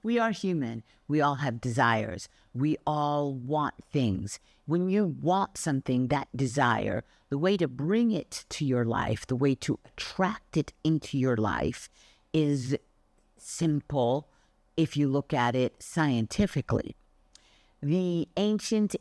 We are human. We all have desires. We all want things. When you want something, that desire, the way to bring it to your life, the way to attract it into your life is simple if you look at it scientifically. The ancient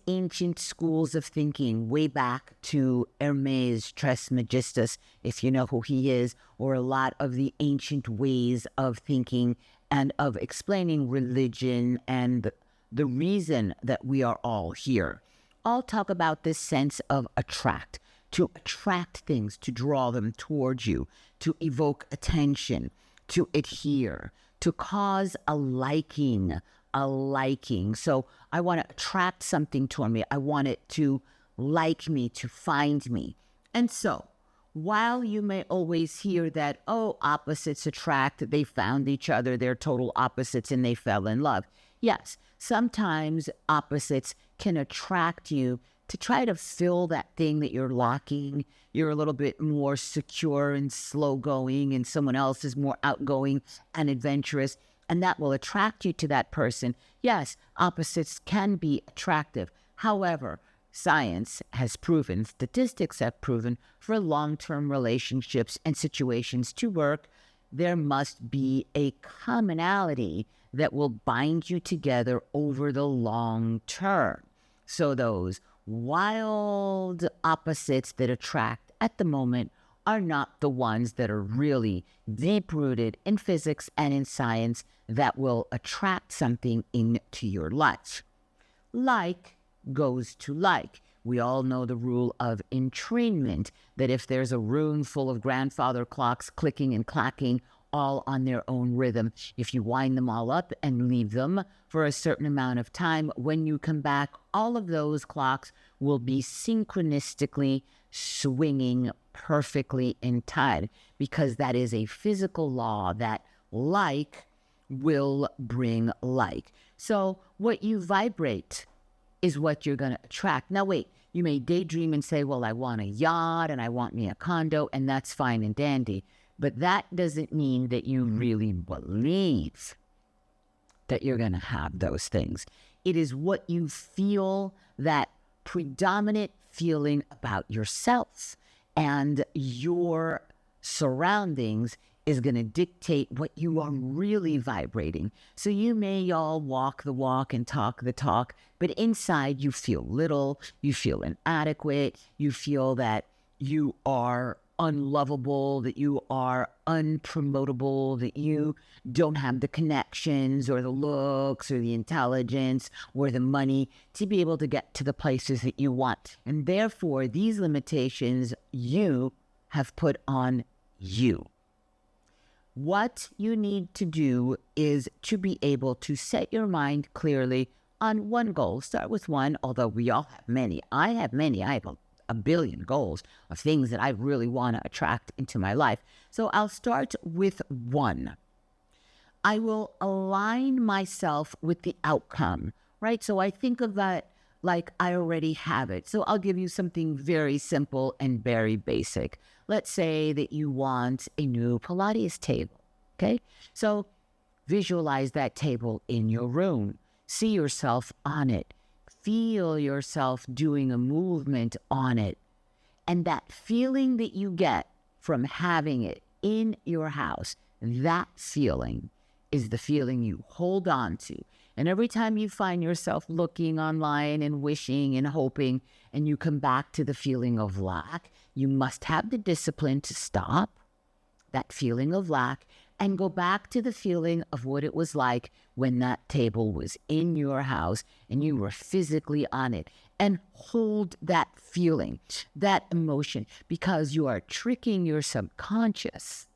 schools of thinking, way back to Hermes Trismegistus, if you know who he is, or a lot of the ancient ways of thinking and of explaining religion and the reason that we are all here, all talk about this sense of attract, to attract things, to draw them towards you, to evoke attention, to adhere, to cause a liking. So I want to attract something toward me. I want it to like me, to find me. And so while you may always hear that, oh, opposites attract, they found each other, they're total opposites and they fell in love. Yes, sometimes opposites can attract you to try to fill that thing that you're lacking. You're a little bit more secure and slow going, and someone else is more outgoing and adventurous, and that will attract you to that person. Yes, opposites can be attractive. However, science has proven, statistics have proven, for long-term relationships and situations to work, there must be a commonality that will bind you together over the long term. So those wild opposites that attract at the moment are not the ones that are really deep-rooted in physics and in science that will attract something into your life. Like goes to like. We all know the rule of entrainment, that if there's a room full of grandfather clocks clicking and clacking all on their own rhythm, if you wind them all up and leave them for a certain amount of time, when you come back, all of those clocks will be synchronistically swinging perfectly in time, because that is a physical law that like will bring like. So what you vibrate is what you're going to attract. Now wait, you may daydream and say, well, I want a yacht and I want me a condo, and that's fine and dandy. But that doesn't mean that you really believe that you're going to have those things. It is what you feel, that predominant feeling about yourself and your surroundings is going to dictate what you are really vibrating. So you may all walk the walk and talk the talk, but inside you feel little, you feel inadequate, you feel that you are unlovable, that you are unpromotable, that you don't have the connections or the looks or the intelligence or the money to be able to get to the places that you want. And therefore, these limitations you have put on you. What you need to do is to be able to set your mind clearly on one goal. Start with one, although we all have many. I have many. I have a billion goals of things that I really want to attract into my life. So I'll start with one. I will align myself with the outcome, right? So I think of that like I already have it. So I'll give you something very simple and very basic. Let's say that you want a new Pilates table, okay? So visualize that table in your room. See yourself on it. Feel yourself doing a movement on it. And that feeling that you get from having it in your house, that feeling is the feeling you hold on to. And every time you find yourself looking online and wishing and hoping, and you come back to the feeling of lack, you must have the discipline to stop that feeling of lack and go back to the feeling of what it was like when that table was in your house and you were physically on it, and hold that feeling, that emotion, because you are tricking your subconscious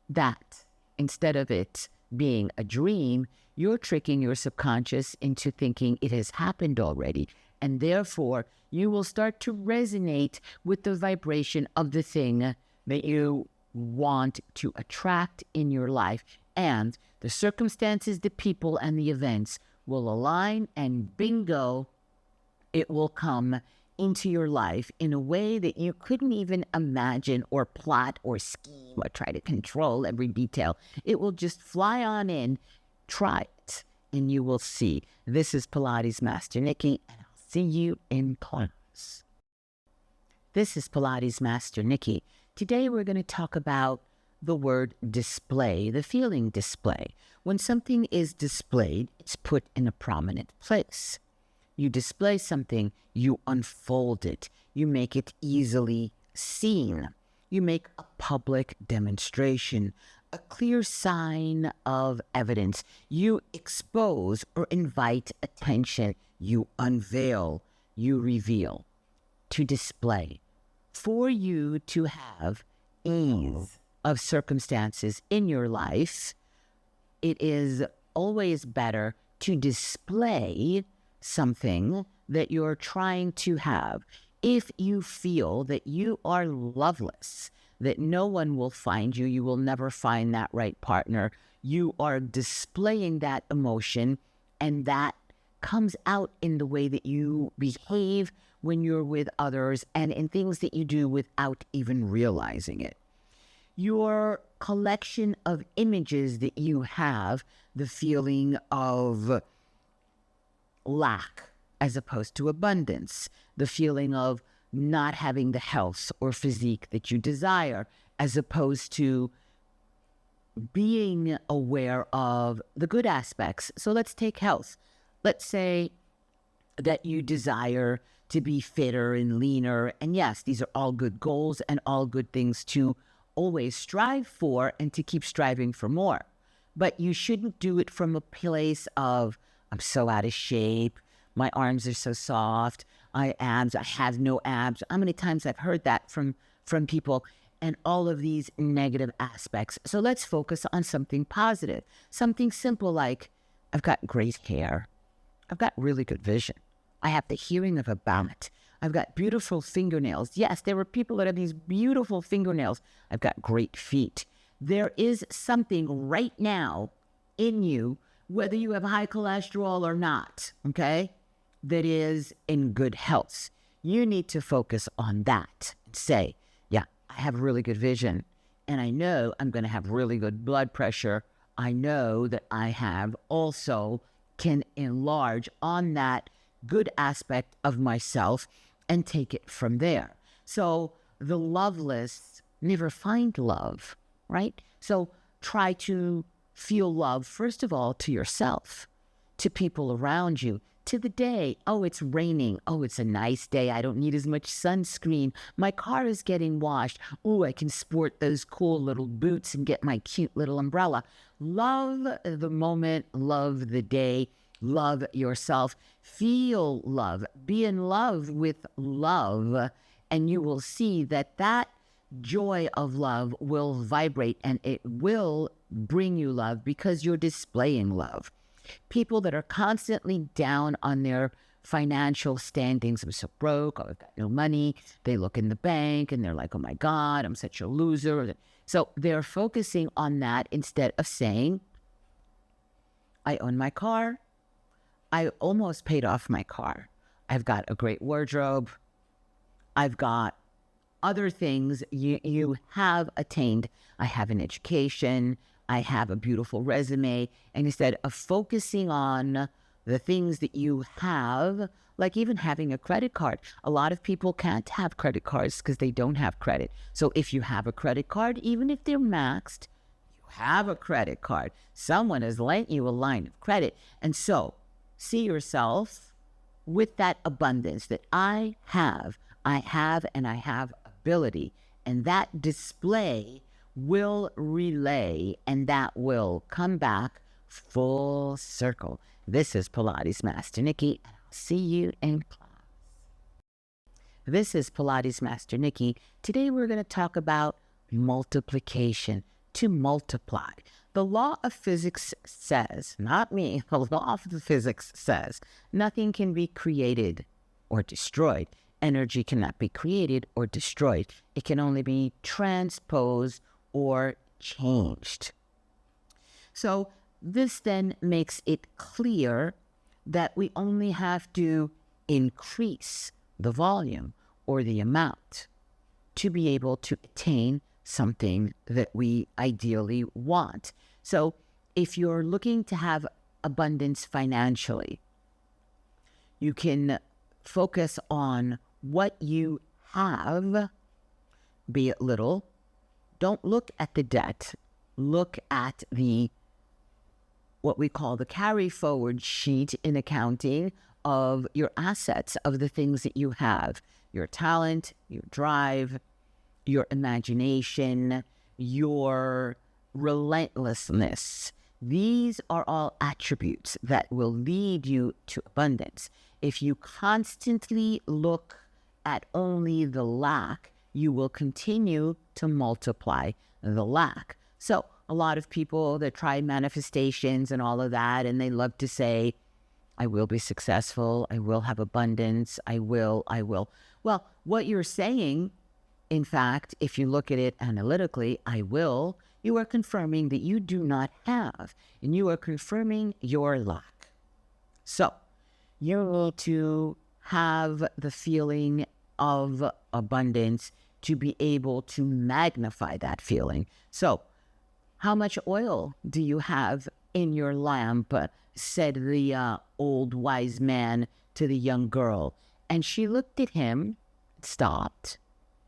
that instead of it being a dream, you're tricking your subconscious into thinking it has happened already. And therefore, you will start to resonate with the vibration of the thing that you want to attract in your life. And the circumstances, the people, and the events will align, and bingo, it will come into your life in a way that you couldn't even imagine or plot or scheme or try to control every detail. It will just fly on in Try it and you will see. This is Pilates Master Nikki, and I'll see you in class. This is Pilates Master Nikki. Today we're going to talk about the word display, the feeling display. When something is displayed, it's put in a prominent place. You display something, you unfold it, you make it easily seen. You make a public demonstration, a clear sign of evidence. You expose or invite attention. You unveil, you reveal. To display. For you to have ease of circumstances in your life, it is always better to display something that you're trying to have. If you feel that you are loveless, that no one will find you, you will never find that right partner, you are displaying that emotion, and that comes out in the way that you behave when you're with others and in things that you do without even realizing it. Your collection of images that you have, the feeling of lack as opposed to abundance, the feeling of not having the health or physique that you desire, as opposed to being aware of the good aspects. So let's take health. Let's say that you desire to be fitter and leaner. And yes, these are all good goals and all good things to always strive for and to keep striving for more. But you shouldn't do it from a place of, I'm so out of shape, my arms are so soft, I have no abs. How many times I've heard that from people, and all of these negative aspects. So let's focus on something positive, something simple like, I've got great hair, I've got really good vision, I have the hearing of a bat, I've got beautiful fingernails. Yes, there are people that have these beautiful fingernails. I've got great feet. There is something right now in you, whether you have high cholesterol or not, okay, that is in good health. You need to focus on that and say, yeah, I have really good vision, and I know I'm going to have really good blood pressure. I know that I have also can enlarge on that good aspect of myself and take it from there. So the loveless never find love, right? So try to feel love, first of all, to yourself, to people around you, to the day. Oh, it's raining. Oh, it's a nice day. I don't need as much sunscreen. My car is getting washed. Oh, I can sport those cool little boots and get my cute little umbrella. Love the moment, love the day, love yourself, feel love, be in love with love, and you will see that that joy of love will vibrate and it will bring you love because you're displaying love. People that are constantly down on their financial standings, I'm so broke, I've got no money, they look in the bank and they're like, oh my God, I'm such a loser. So they're focusing on that instead of saying, I own my car, I almost paid off my car, I've got a great wardrobe, I've got other things you have attained. I have an education, I have a beautiful resume. And instead of focusing on the things that you have, like even having a credit card, a lot of people can't have credit cards because they don't have credit. So if you have a credit card, even if they're maxed, you have a credit card. Someone has lent you a line of credit. And so see yourself with that abundance that I have, and I have ability. And that display will relay, and that will come back full circle. This is Pilates Master Nikki, and I'll see you in class. This is Pilates Master Nikki. Today we're going to talk about multiplication, to multiply. The law of physics says, not me, the law of the physics says, nothing can be created or destroyed. Energy cannot be created or destroyed. It can only be transposed or changed. So this then makes it clear that we only have to increase the volume or the amount to be able to attain something that we ideally want. So if you're looking to have abundance financially, you can focus on what you have, be it little. Don't look at the debt. Look at what we call the carry forward sheet in accounting of your assets, of the things that you have, your talent, your drive, your imagination, your relentlessness. These are all attributes that will lead you to abundance. If you constantly look at only the lack, you will continue to multiply the lack. So a lot of people that try manifestations and all of that, and they love to say, I will be successful, I will have abundance, I will. Well, what you're saying, in fact, if you look at it analytically, I will, you are confirming that you do not have, and you are confirming your lack. So you need to have the feeling of abundance to be able to magnify that feeling. So how much oil do you have in your lamp? Said the old wise man to the young girl. And she looked at him, stopped,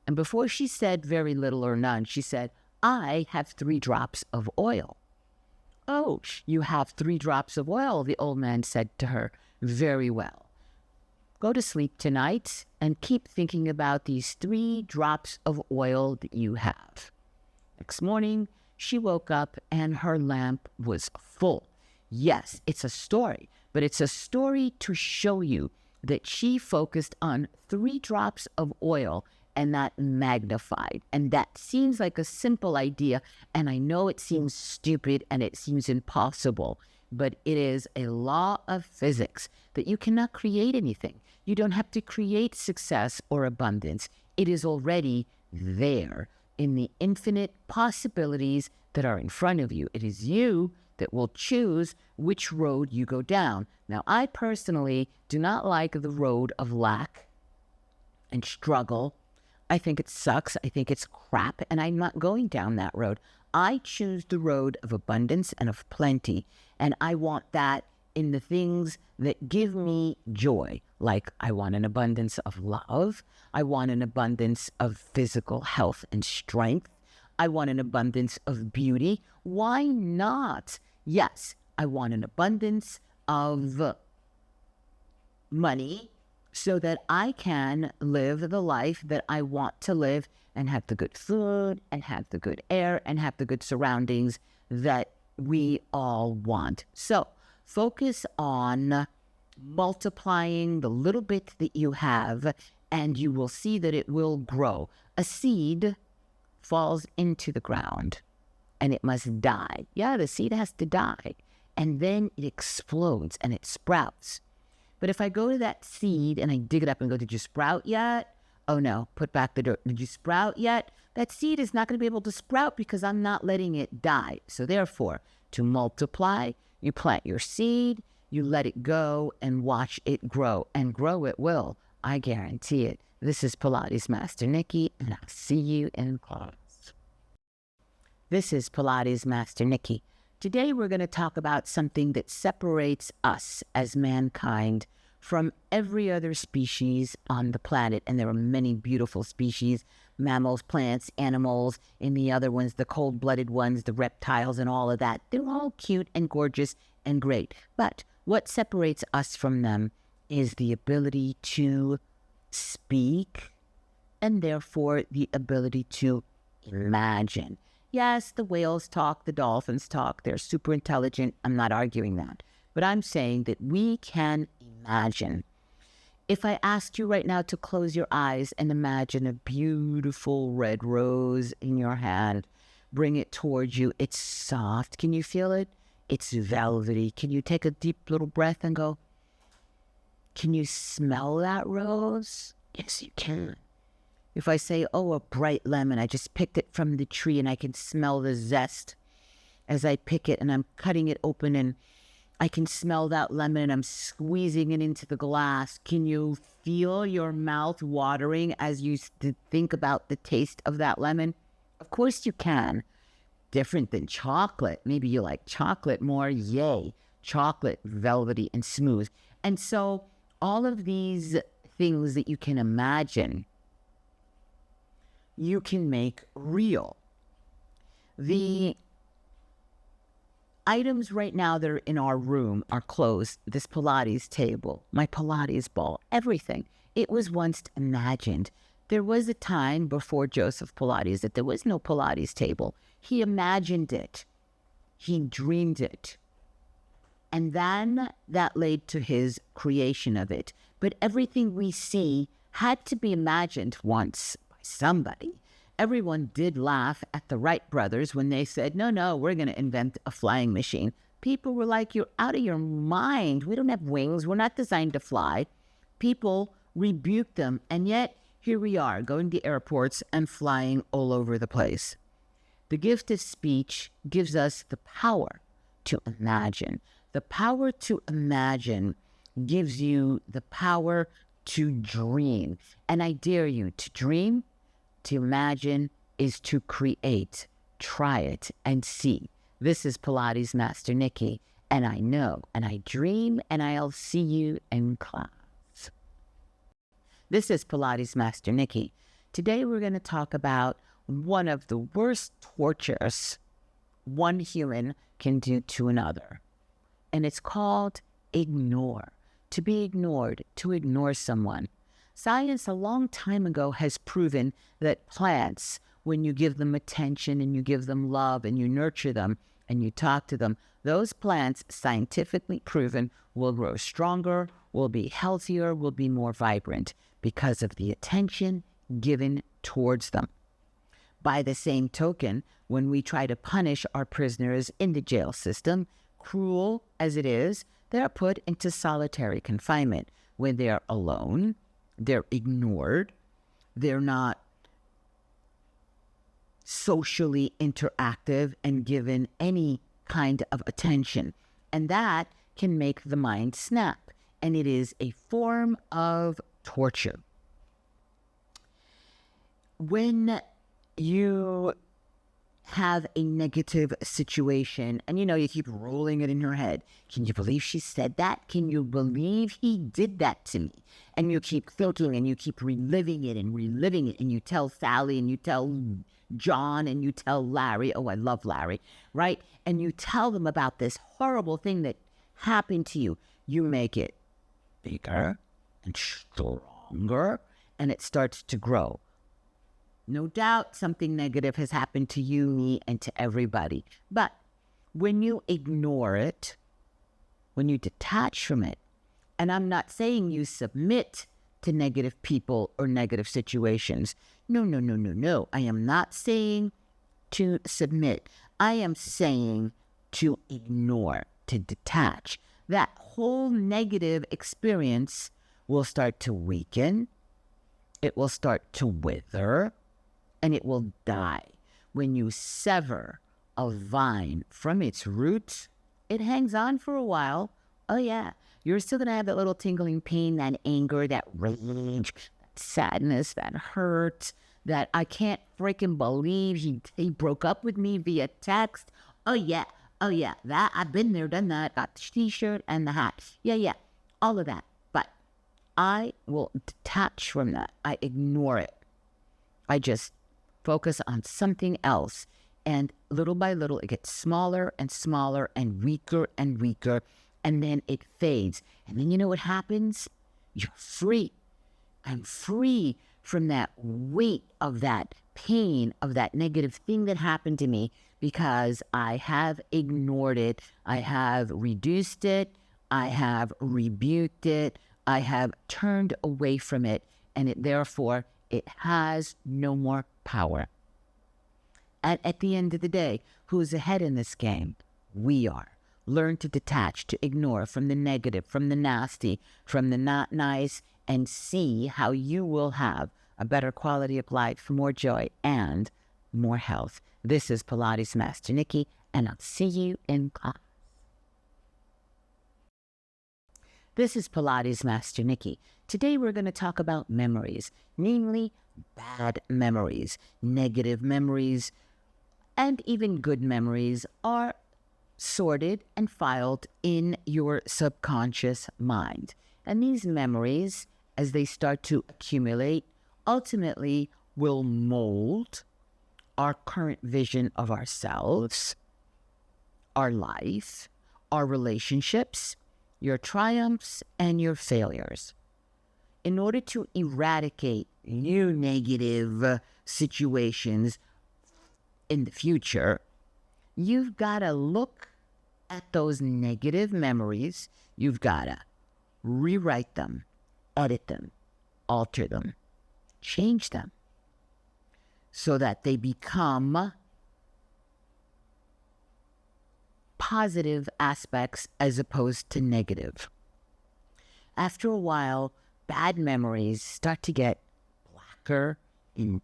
and before she said very little or none, she said, I have 3 drops of oil. Oh, you have 3 drops of oil, the old man said to her. Very well. Go to sleep tonight and keep thinking about these 3 drops of oil that you have. Next morning, she woke up and her lamp was full. Yes, it's a story, but it's a story to show you that she focused on 3 drops of oil and that magnified. And that seems like a simple idea, and I know it seems stupid and it seems impossible, but it is a law of physics that you cannot create anything. You don't have to create success or abundance. It is already there in the infinite possibilities that are in front of you. It is you that will choose which road you go down. Now, I personally do not like the road of lack and struggle. I think it sucks. I think it's crap, and I'm not going down that road. I choose the road of abundance and of plenty, and I want that in the things that give me joy. Like I want an abundance of love. I want an abundance of physical health and strength. I want an abundance of beauty. Why not? Yes, I want an abundance of money so that I can live the life that I want to live and have the good food and have the good air and have the good surroundings that we all want. So focus on multiplying the little bit that you have, and you will see that it will grow. A seed falls into the ground and it must die. Yeah, the seed has to die, and then it explodes and it sprouts. But if I go to that seed and I dig it up and go, did you sprout yet? Oh no, put back the dirt. Did you sprout yet? That seed is not going to be able to sprout because I'm not letting it die. So therefore, to multiply, you plant your seed, you let it go and watch it grow, and grow it will. I guarantee it. This is Pilates Master Nikki, and I'll see you in class. This is Pilates Master Nikki. Today we're going to talk about something that separates us as mankind from every other species on the planet. And there are many beautiful species, mammals, plants, animals, and the other ones, the cold-blooded ones, the reptiles and all of that. They're all cute and gorgeous and great. But what separates us from them is the ability to speak, and therefore the ability to imagine. Yes, the whales talk, the dolphins talk, they're super intelligent. I'm not arguing that. But I'm saying that we can imagine. If I asked you right now to close your eyes and imagine a beautiful red rose in your hand, bring it towards you. It's soft. Can you feel it? It's velvety. Can you take a deep little breath and go, can you smell that rose? Yes, you can. If I say, oh, a bright lemon, I just picked it from the tree and I can smell the zest as I pick it, and I'm cutting it open and I can smell that lemon and I'm squeezing it into the glass. Can you feel your mouth watering as you think about the taste of that lemon? Of course you can. different than chocolate. Maybe you like chocolate more. Yay. Chocolate, velvety and smooth. And so all of these things that you can imagine, you can make real. The items right now that are in our room, our clothes, this Pilates table, my Pilates ball, everything, it was once imagined. There was a time before Joseph Pilates that there was no Pilates table. He imagined it. He dreamed it. And then that led to his creation of it. But everything we see had to be imagined once by somebody. Everyone did laugh at the Wright brothers when they said, no, we're going to invent a flying machine. People were like, you're out of your mind. We don't have wings. We're not designed to fly. People rebuked them. And yet, here we are, going to airports and flying all over the place. The gift of speech gives us the power to imagine. The power to imagine gives you the power to dream. And I dare you to dream. To imagine is to create. Try it and see. This is Pilates Master Nikki, and I know, and I dream, and I'll see you in class. This is Pilates Master Nikki. Today we're going to talk about one of the worst tortures one human can do to another. And it's called ignore. To be ignored, to ignore someone. Science a long time ago has proven that plants, when you give them attention and you give them love and you nurture them and you talk to them, those plants, scientifically proven, will grow stronger, will be healthier, will be more vibrant because of the attention given towards them. By the same token, when we try to punish our prisoners in the jail system, cruel as it is, they're put into solitary confinement when they are alone. They're ignored. They're not socially interactive and given any kind of attention. And that can make the mind snap. And it is a form of torture. When you have a negative situation and you keep rolling it in your head. Can you believe she said that? Can you believe he did that to me? And you keep thinking and you keep reliving it and you tell Sally and you tell John and you tell Larry. Oh, I love Larry, right? And you tell them about this horrible thing that happened to you. You make it bigger and stronger and it starts to grow. No doubt something negative has happened to you, me, and to everybody. But when you ignore it, when you detach from it, and I'm not saying you submit to negative people or negative situations. No. I am not saying to submit. I am saying to ignore, to detach. That whole negative experience will start to weaken. It will start to wither. And it will die. When you sever a vine from its roots, it hangs on for a while. Oh yeah, you're still going to have that little tingling pain, that anger, that rage, that sadness, that hurt, that I can't freaking believe he broke up with me via text. Oh yeah, that I've been there, done that, got the t-shirt and the hat. Yeah, all of that. But I will detach from that. I ignore it. I just focus on something else. And little by little, it gets smaller and smaller and weaker. And then it fades. And then you know what happens? You're free. I'm free from that weight of that pain, of that negative thing that happened to me because I have ignored it. I have reduced it. I have rebuked it. I have turned away from it. And therefore, it has no more power. And at the end of the day, who's ahead in this game? We are. Learn to detach, to ignore from the negative, from the nasty, from the not nice, and see how you will have a better quality of life, more joy, and more health. This is Pilates Master Nikki, and I'll see you in class. This is Pilates Master Nikki. Today we're going to talk about memories, namely bad memories, negative memories, and even good memories are sorted and filed in your subconscious mind. And these memories, as they start to accumulate, ultimately will mold our current vision of ourselves, our life, our relationships, your triumphs, and your failures. In order to eradicate new negative situations in the future, you've got to look at those negative memories. You've got to rewrite them, edit them, alter them, change them, so that they become positive aspects as opposed to negative. After a while, bad memories start to get blacker and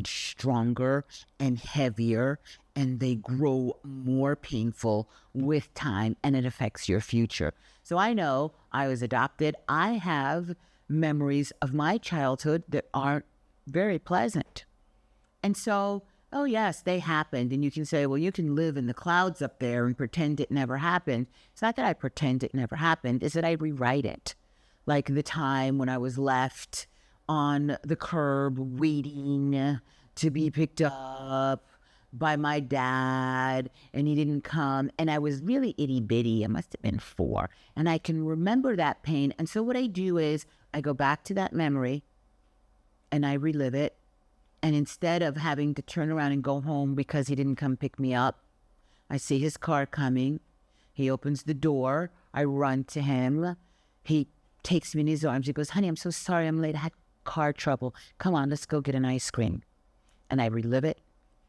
stronger and heavier, and they grow more painful with time, and it affects your future. So I know I was adopted. I have memories of my childhood that aren't very pleasant. And so, oh yes, they happened. And you can say, well, you can live in the clouds up there and pretend it never happened. It's not that I pretend it never happened, it's that I rewrite it. Like the time when I was left on the curb waiting to be picked up by my dad, and he didn't come, and I was really itty bitty. I must have been 4, and I can remember that pain. And so what I do is I go back to that memory and I relive it. And instead of having to turn around and go home because he didn't come pick me up, I see his car coming. He opens the door. I run to him. He takes me in his arms. He goes, honey, I'm so sorry I'm late. I had car trouble. Come on, let's go get an ice cream. And I relive it,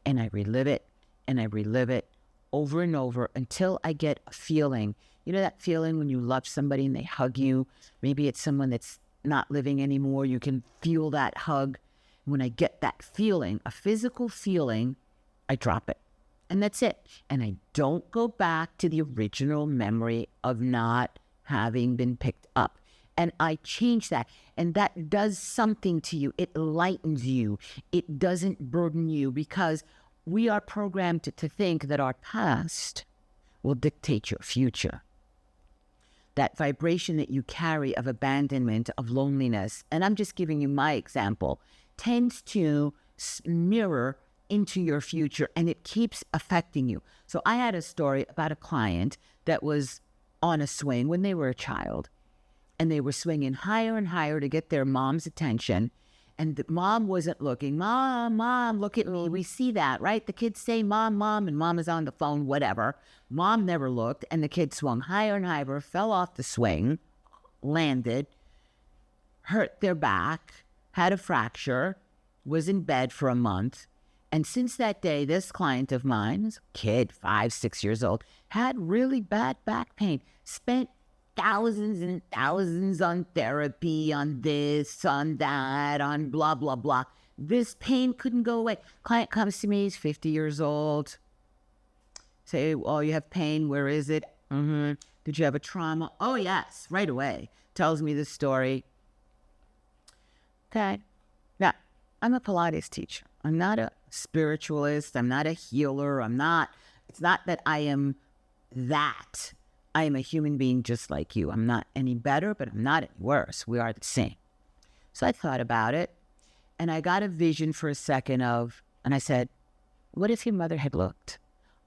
and I relive it, and I relive it over and over until I get a feeling. You know that feeling when you love somebody and they hug you? Maybe it's someone that's not living anymore. You can feel that hug. When I get that feeling, a physical feeling, I drop it. And that's it. And I don't go back to the original memory of not having been picked up. And I change that. And that does something to you. It lightens you. It doesn't burden you, because we are programmed to think that our past will dictate your future. That vibration that you carry of abandonment, of loneliness, and I'm just giving you my example, tends to mirror into your future, and it keeps affecting you. So I had a story about a client that was on a swing when they were a child, and they were swinging higher and higher to get their mom's attention, and the mom wasn't looking. Mom, look at me. We see that, right? The kids say, mom, and mom is on the phone, whatever. Mom never looked, and the kid swung higher and higher, fell off the swing, landed, hurt their back, had a fracture, was in bed for a month. And since that day, this client of mine, this kid, 5, 6 years old, had really bad back pain, spent thousands and thousands on therapy, on this, on that, on blah, blah, blah. This pain couldn't go away. Client comes to me, he's 50 years old. Say, oh, you have pain, where is it? Did you have a trauma? Oh, yes, right away. Tells me the story. Okay. Now, I'm a Pilates teacher. I'm not a spiritualist. I'm not a healer. It's not that I am that. I am a human being just like you. I'm not any better, but I'm not any worse. We are the same. So I thought about it, and I got a vision for a second and I said, what if your mother had looked?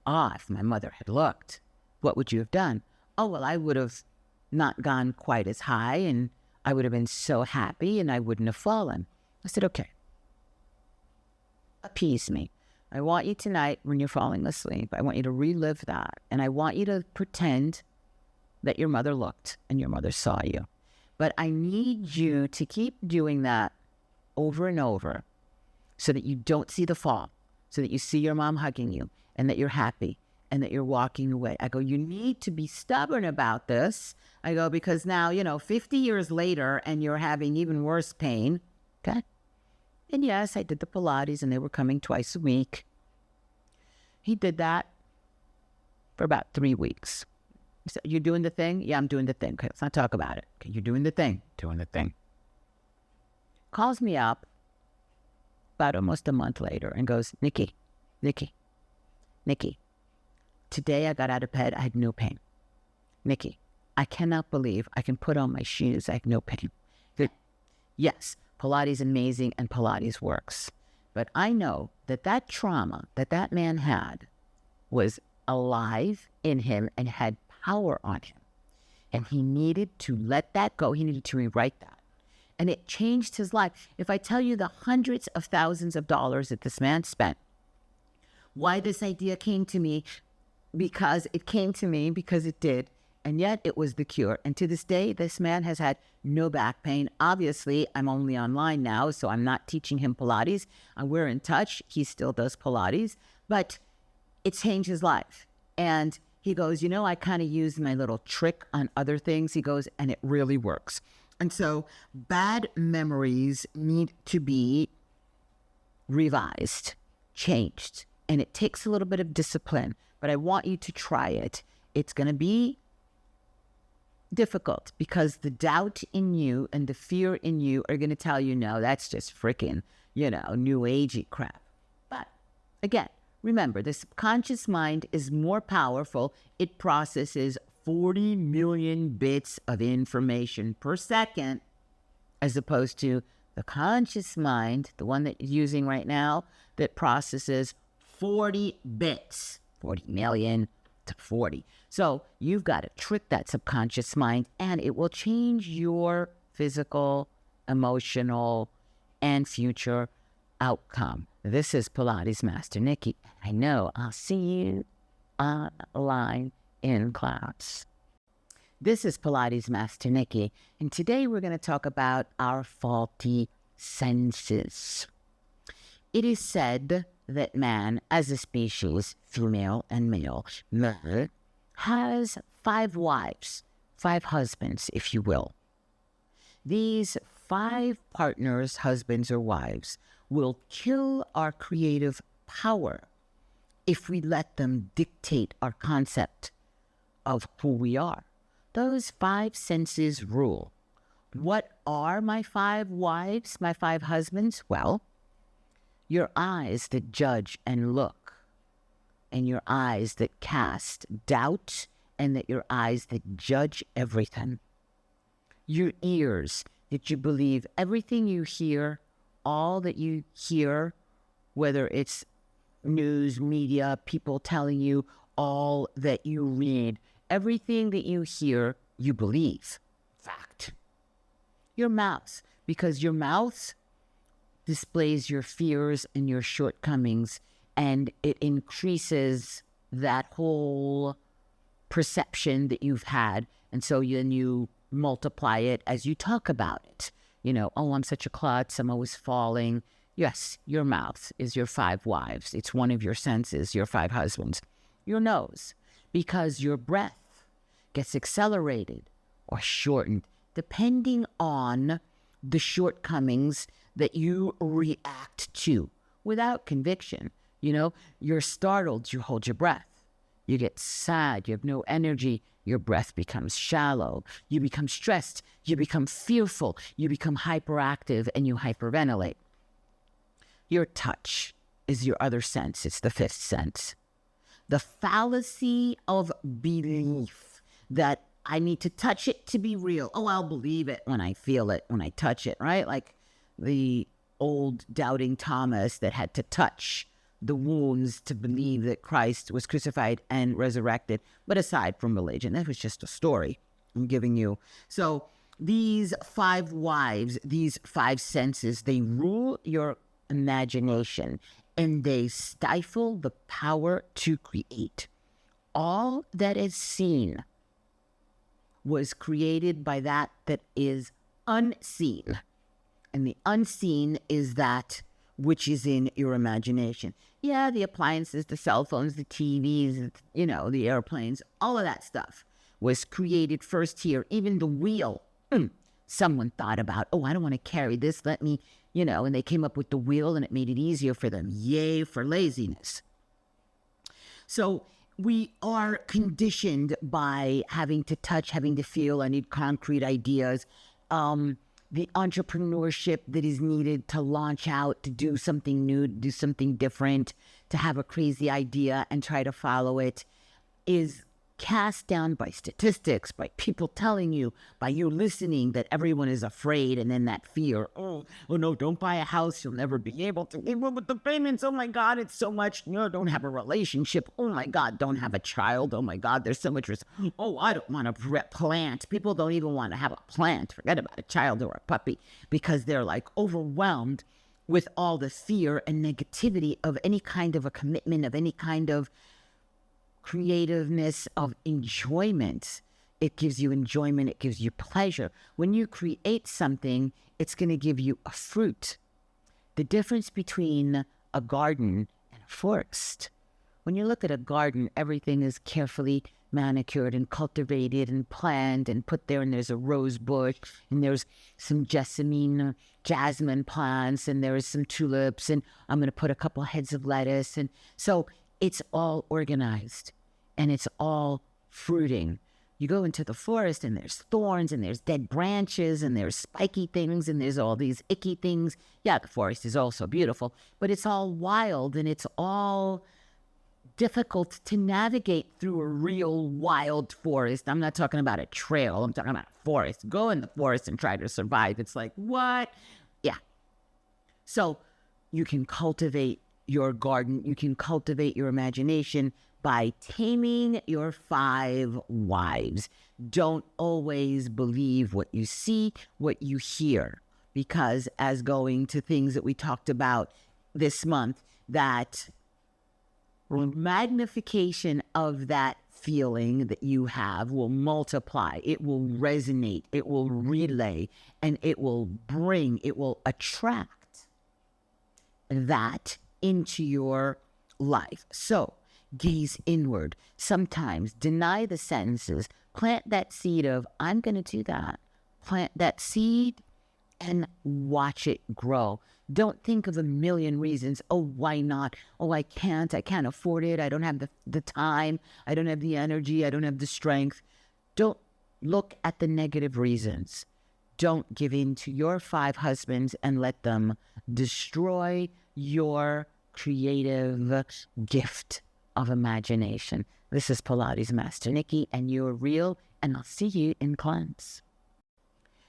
If my mother had looked, what would you have done? Oh, well, I would have not gone quite as high, and I would have been so happy, and I wouldn't have fallen. I said, okay, appease me. I want you tonight, when you're falling asleep, I want you to relive that, and I want you to pretend that your mother looked and your mother saw you. But I need you to keep doing that over and over so that you don't see the fall, so that you see your mom hugging you and that you're happy and that you're walking away. I go, you need to be stubborn about this. I go, because now, 50 years later and you're having even worse pain. Okay. And yes, I did the Pilates and they were coming twice a week. He did that for about 3 weeks. He said, you doing the thing? Yeah, I'm doing the thing. Okay, let's not talk about it. Okay, you're doing the thing. Doing the thing. Calls me up about almost a month later and goes, Nikki, Nikki, today I got out of bed, I had no pain. Nikki, I cannot believe I can put on my shoes, I have no pain. Good. Yes, Pilates is amazing and Pilates works. But I know that that trauma that that man had was alive in him and had power on him. And he needed to let that go. He needed to rewrite that. And it changed his life. If I tell you the hundreds of thousands of dollars that this man spent, why this idea came to me, because it came to me, because it did. And yet it was the cure. And to this day, this man has had no back pain. Obviously, I'm only online now, so I'm not teaching him Pilates. We're in touch. He still does Pilates. But it changed his life. And he goes, I kind of use my little trick on other things. He goes, and it really works. And so bad memories need to be revised, changed. And it takes a little bit of discipline. But I want you to try it. It's going to be difficult because the doubt in you and the fear in you are going to tell you, no, that's just freaking, new agey crap. But again, remember, the subconscious mind is more powerful. It processes 40 million bits of information per second, as opposed to the conscious mind, the one that you're using right now, that processes 40 bits, 40 million to 40. So you've got to trick that subconscious mind, and it will change your physical, emotional, and future outcome. This is Pilates Master Nikki. I know I'll see you online in class. This is Pilates Master Nikki, and today we're going to talk about our faulty senses. It is said that man, as a species, female and male, has 5 wives, 5 husbands, if you will. These 5 partners, husbands or wives, will kill our creative power if we let them dictate our concept of who we are. Those 5 senses rule. What are my 5 wives, my 5 husbands? Well, your eyes that judge and look, and your eyes that cast doubt, and that your eyes that judge everything. Your ears that you believe everything you hear, all that you hear, whether it's news, media, people telling you, all that you read, everything that you hear, you believe. Fact. Your mouth, because your mouth displays your fears and your shortcomings, and it increases that whole perception that you've had. And so then you multiply it as you talk about it. Oh, I'm such a klutz, I'm always falling. Yes, your mouth is your 5 wives. It's one of your senses, your 5 husbands. Your nose, because your breath gets accelerated or shortened depending on the shortcomings that you react to without conviction. You're startled, you hold your breath. You get sad, you have no energy, your breath becomes shallow. You become stressed, you become fearful, you become hyperactive, and you hyperventilate. Your touch is your other sense. It's the 5th sense. The fallacy of belief that I need to touch it to be real. Oh, I'll believe it when I feel it, when I touch it, right? Like the old doubting Thomas that had to touch the wounds to believe that Christ was crucified and resurrected. But aside from religion, that was just a story I'm giving you. So these 5 wives, these 5 senses, they rule your imagination and they stifle the power to create. All that is seen was created by that is unseen. And the unseen is that which is in your imagination. Yeah, the appliances, the cell phones, the TVs, the airplanes, all of that stuff was created first here. Even the wheel. Someone thought about, I don't want to carry this. Let me, and they came up with the wheel and it made it easier for them. Yay for laziness. So we are conditioned by having to touch, having to feel. I need concrete ideas. The entrepreneurship that is needed to launch out, to do something new, to do something different, to have a crazy idea and try to follow it is cast down by statistics, by people telling you, by you listening that everyone is afraid, and then that fear, oh no, don't buy a house, you'll never be able to keep up with the payments, oh my God, it's so much, don't have a relationship, oh my God, don't have a child, oh my God, there's so much risk, oh, I don't want a plant, people don't even want to have a plant, forget about a child or a puppy, because they're like overwhelmed with all the fear and negativity of any kind of a commitment, of any kind of creativeness, of enjoyment. It gives you enjoyment. It gives you pleasure. When you create something, it's going to give you a fruit. The difference between a garden and a forest. When you look at a garden, everything is carefully manicured and cultivated and planned and put there, and there's a rose bush, and there's some jasmine plants, and there is some tulips, and I'm going to put a couple heads of lettuce. And so it's all organized and it's all fruiting. You go into the forest and there's thorns and there's dead branches and there's spiky things and there's all these icky things. Yeah, the forest is also beautiful, but it's all wild and it's all difficult to navigate through a real wild forest. I'm not talking about a trail. I'm talking about a forest. Go in the forest and try to survive. It's like, what? Yeah. So you can cultivate your garden, you can cultivate your imagination by taming your 5 wives. Don't always believe what you see, what you hear, because as going to things that we talked about this month, that magnification of that feeling that you have will multiply, it will resonate, it will relay, and it will attract that into your life. So gaze inward. Sometimes deny the sentences. Plant that seed of, I'm going to do that. Plant that seed and watch it grow. Don't think of a million reasons. Oh, why not? Oh, I can't afford it. I don't have the time. I don't have the energy. I don't have the strength. Don't look at the negative reasons. Don't give in to your 5 husbands and let them destroy your creative gift of imagination. This is Pilates Master Nikki, and you're real, and I'll see you in class.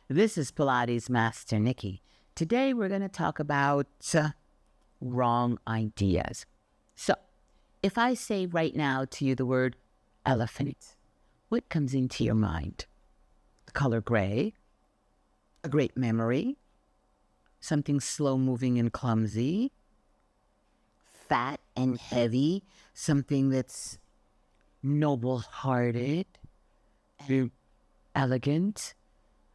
This is Pilates Master Nikki. Today we're going to talk about wrong ideas. So, if I say right now to you the word elephant, what comes into your mind? The color gray, a great memory, something slow-moving and clumsy, fat and heavy, something that's noble-hearted and elegant.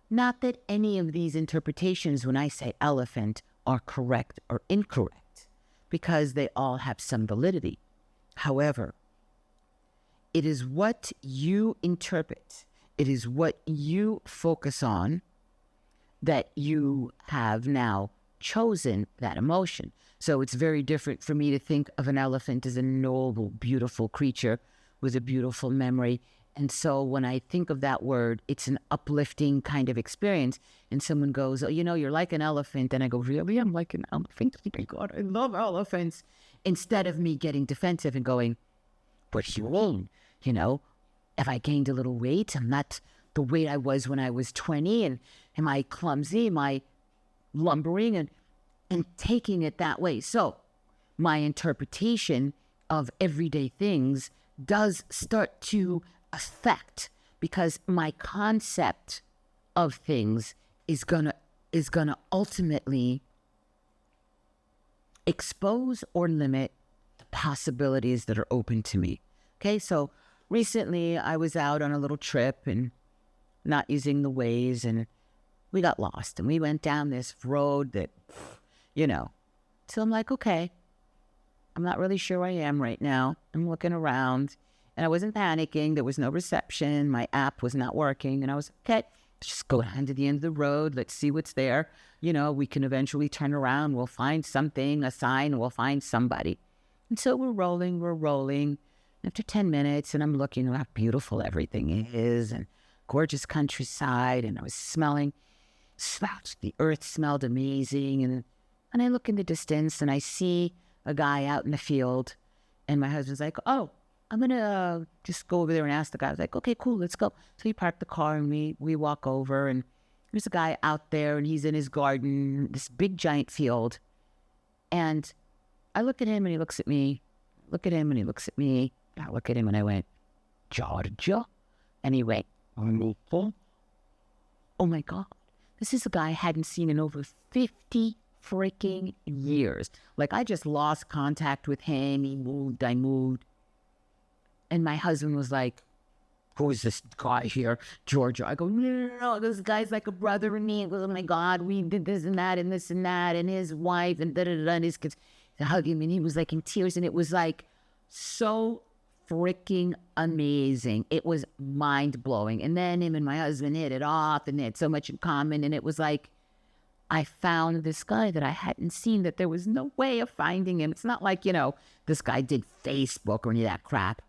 Not that any of these interpretations, when I say elephant, are correct or incorrect, because they all have some validity. However, it is what you interpret, it is what you focus on, that you have now chosen that emotion. So it's very different for me to think of an elephant as a noble, beautiful creature with a beautiful memory. And so when I think of that word, it's an uplifting kind of experience. And someone goes, oh, you're like an elephant. And I go, really? I'm like an elephant? Oh my God, I love elephants. Instead of me getting defensive and going, what do you mean? Have I gained a little weight? I'm not the weight I was when I was 20. And am I clumsy? Am I lumbering? And taking it that way. So my interpretation of everyday things does start to affect, because my concept of things is gonna ultimately expose or limit the possibilities that are open to me. Okay, so recently I was out on a little trip and not using the Waze, and we got lost, and we went down this road that, so I'm like, okay, I'm not really sure where I am right now. I'm looking around, and I wasn't panicking. There was no reception. My app was not working, and I was, okay, just go down to the end of the road. Let's see what's there. We can eventually turn around. We'll find something, a sign, we'll find somebody. And so we're rolling. After 10 minutes, and I'm looking at how beautiful everything is, and gorgeous countryside, and I was smelling, the earth smelled amazing, and I look in the distance, and I see a guy out in the field. And my husband's like, oh, I'm going to just go over there and ask the guy. I was like, okay, cool, let's go. So he parked the car and we walk over, and there's a guy out there and he's in his garden, this big giant field. And I look at him and he looks at me, look at him and he looks at me. I look at him and I went, Georgia? And he went, oh my God. This is a guy I hadn't seen in over 50 freaking years. Like, I just lost contact with him. He moved, I moved. And my husband was like, who is this guy here, Georgia? I go, no, this guy's like a brother to me. He goes, oh my God, we did this and that and this and that, and his wife and da-da-da, and his kids. To hug him, and he was like in tears, and it was like so freaking amazing. It was mind-blowing. And then him and my husband hit it off, and they had so much in common, and it was like, I found this guy that I hadn't seen, that there was no way of finding him. It's not like, this guy did Facebook or any of that crap.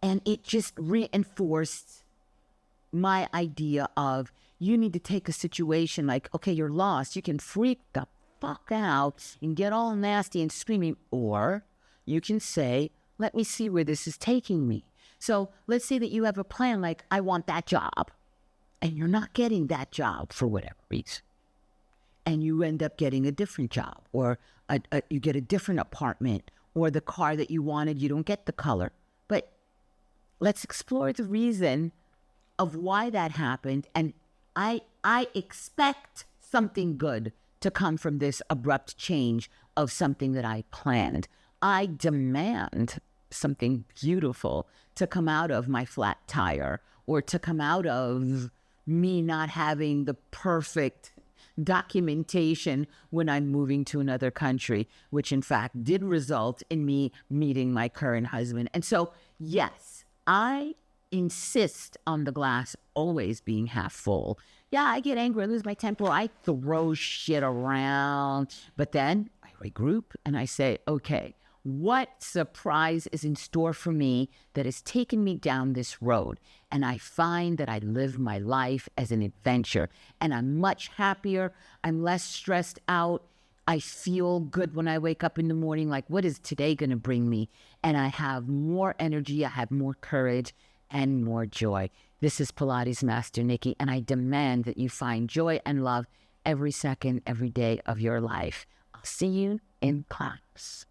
And it just reinforced my idea of, you need to take a situation like, okay, you're lost. You can freak the fuck out and get all nasty and screaming, or you can say, let me see where this is taking me. So let's say that you have a plan like, I want that job, and you're not getting that job for whatever reason, and you end up getting a different job, or you get a different apartment, or the car that you wanted, you don't get the color. But let's explore the reason of why that happened, and I expect something good to come from this abrupt change of something that I planned. I demand something beautiful to come out of my flat tire, or to come out of me not having the perfect documentation when I'm moving to another country, which in fact did result in me meeting my current husband. And so, yes, I insist on the glass always being half full. Yeah, I get angry, I lose my temper, I throw shit around, but then I regroup and I say, okay, what surprise is in store for me that has taken me down this road? And I find that I live my life as an adventure, and I'm much happier, I'm less stressed out, I feel good when I wake up in the morning, like, what is today going to bring me? And I have more energy, I have more courage, and more joy. This is Pilates Master Nikki, and I demand that you find joy and love every second, every day of your life. I'll see you in class.